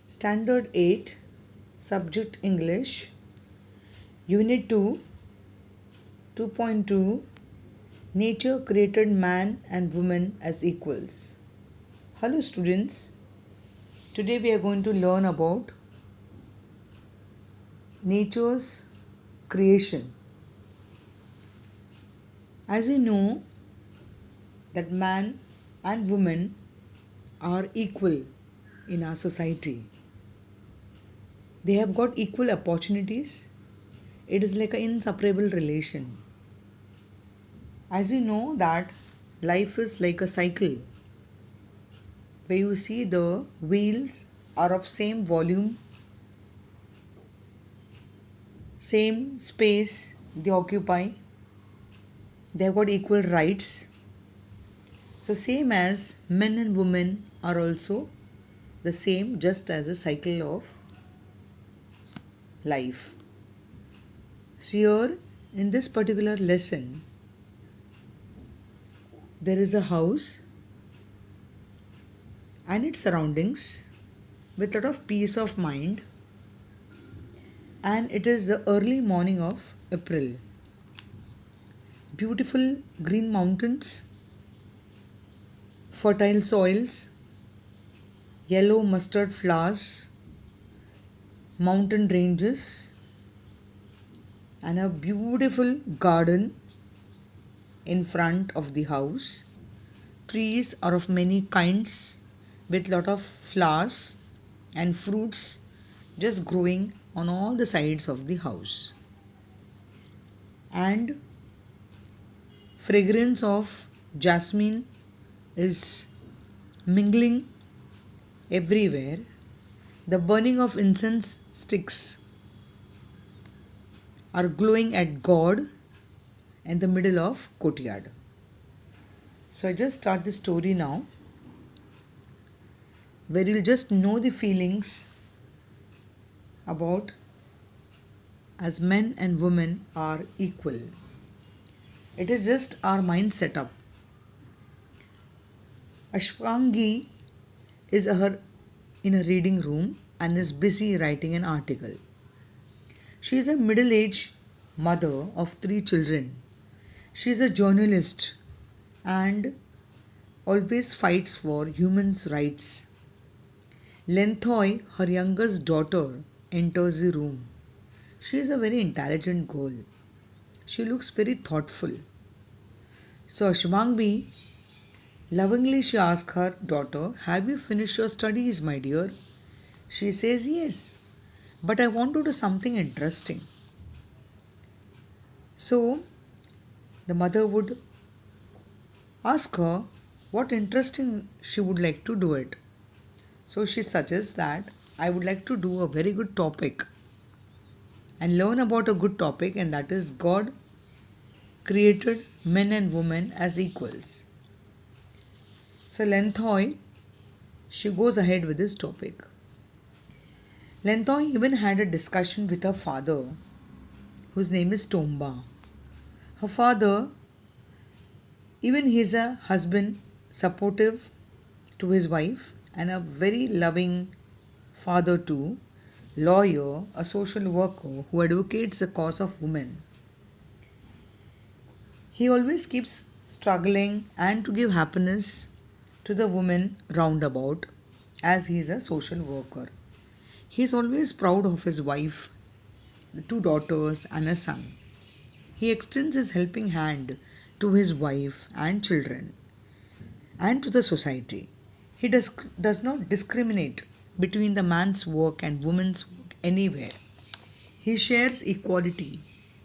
Standard 8, Subject English, Unit 2, 2.2, Nature created man and woman as equals. Hello students, today we are going to learn about nature's creation. As you know that man and woman are equal in our society. They have got equal opportunities. It is like an inseparable relation. As you know that life is like a cycle where you see the wheels are of same volume, same space they occupy, they have got equal rights. So same as men and women are also the same, just as a cycle of life. So here in this particular lesson there is a house and its surroundings with a lot of peace of mind, and it is the early morning of April. Beautiful green mountains, fertile soils, yellow mustard flowers, mountain ranges, and a beautiful garden in front of the house. Trees are of many kinds with lot of flowers and fruits just growing on all the sides of the house. And fragrance of jasmine is mingling everywhere. The burning of incense sticks are glowing at God in the middle of courtyard. So I just start the story now, where you'll just know the feelings about as men and women are equal. It is just our mind setup. Ashwangi is in a reading room and is busy writing an article. She is a middle-aged mother of 3 children. She is a journalist and always fights for human rights. Lenthoi, her youngest daughter, enters the room. She is a very intelligent girl. She looks very thoughtful. So Ashwangbi, lovingly she asks her daughter, "Have you finished your studies, my dear?" She says, "Yes, but I want to do something interesting." So the mother would ask her what interesting she would like to do it. So she suggests that I would like to do a very good topic and learn about a good topic, and that is God created men and women as equals. So Lenthoi, she goes ahead with this topic. Lenthoi even had a discussion with her father, whose name is Tomba. Her father, even he is a husband, supportive to his wife and a very loving father too, lawyer, a social worker who advocates the cause of women. He always keeps struggling and to give happiness to the women roundabout, as he is a social worker. He is always proud of his wife, the 2 daughters and a son. He extends his helping hand to his wife and children and to the society. He does not discriminate between the man's work and woman's work anywhere. He shares equality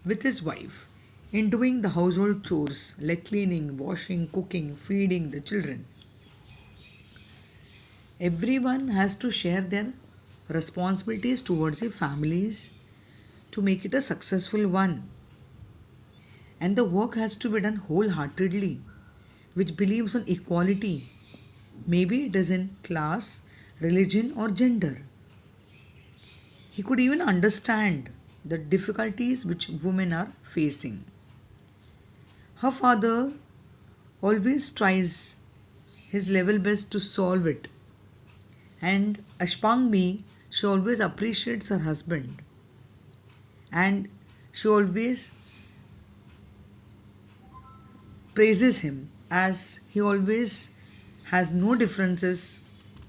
with his wife in doing the household chores like cleaning, washing, cooking, feeding the children. Everyone has to share their responsibilities towards their families to make it a successful one. And the work has to be done wholeheartedly, which believes on equality. Maybe it is in class, religion, or gender. He could even understand the difficulties which women are facing. Her father always tries his level best to solve it, And Ashpangmi, she always appreciates her husband, and she always praises him as he always has no differences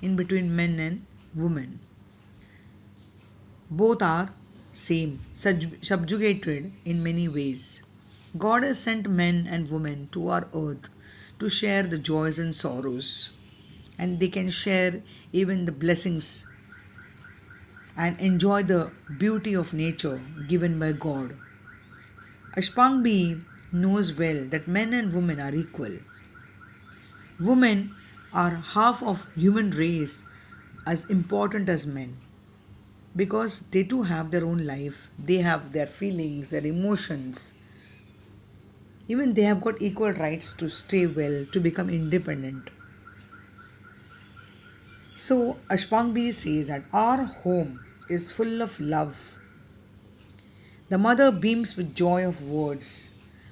in between men and women. Both are same, subjugated in many ways. God has sent men and women to our earth to share the joys and sorrows, and they can share even the blessings and enjoy the beauty of nature given by God. Ashpangbi knows well that men and women are equal. Women are half of human race as important as men because they too have their own life, they have their feelings, their emotions. Even they have got equal rights to stay well, to become independent. So Ashpangbi says that our home is full of love. The mother beams with joy of words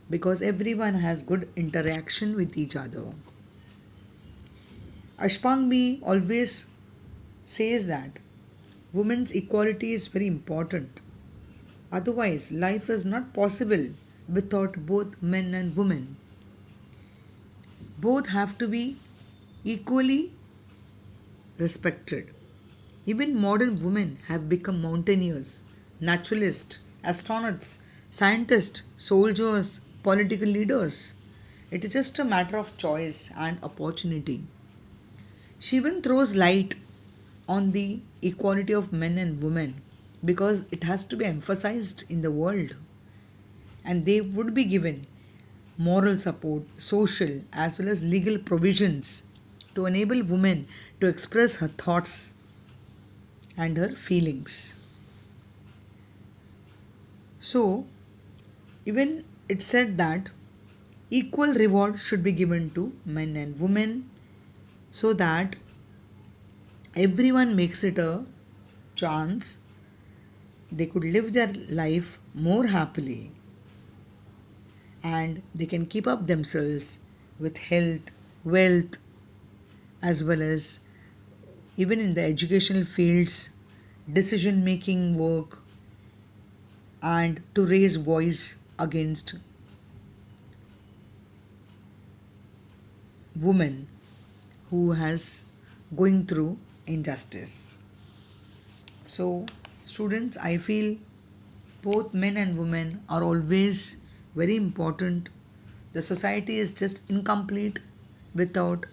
because everyone has good interaction with each other. Ashpangbi always says that women's equality is very important. Otherwise, life is not possible without both men and women. Both have to be equally respected. Even modern women have become mountaineers, naturalists, astronauts, scientists, soldiers, political leaders. It is just a matter of choice and opportunity. She even throws light on the equality of men and women because it has to be emphasized in the world, and they would be given moral support, social as well as legal provisions to enable women to express her thoughts and her feelings. So, even it said that equal reward should be given to men and women so that everyone makes it a chance they could live their life more happily and they can keep up themselves with health, wealth, as well as even in the educational fields, decision making work, and to raise voice against women who has going through injustice. So students, I feel both men and women are always very important. The society is just incomplete without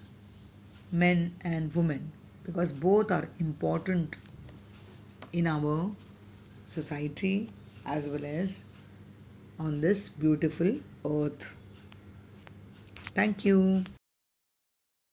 men and women because both are important in our society as well as on this beautiful earth. Thank you.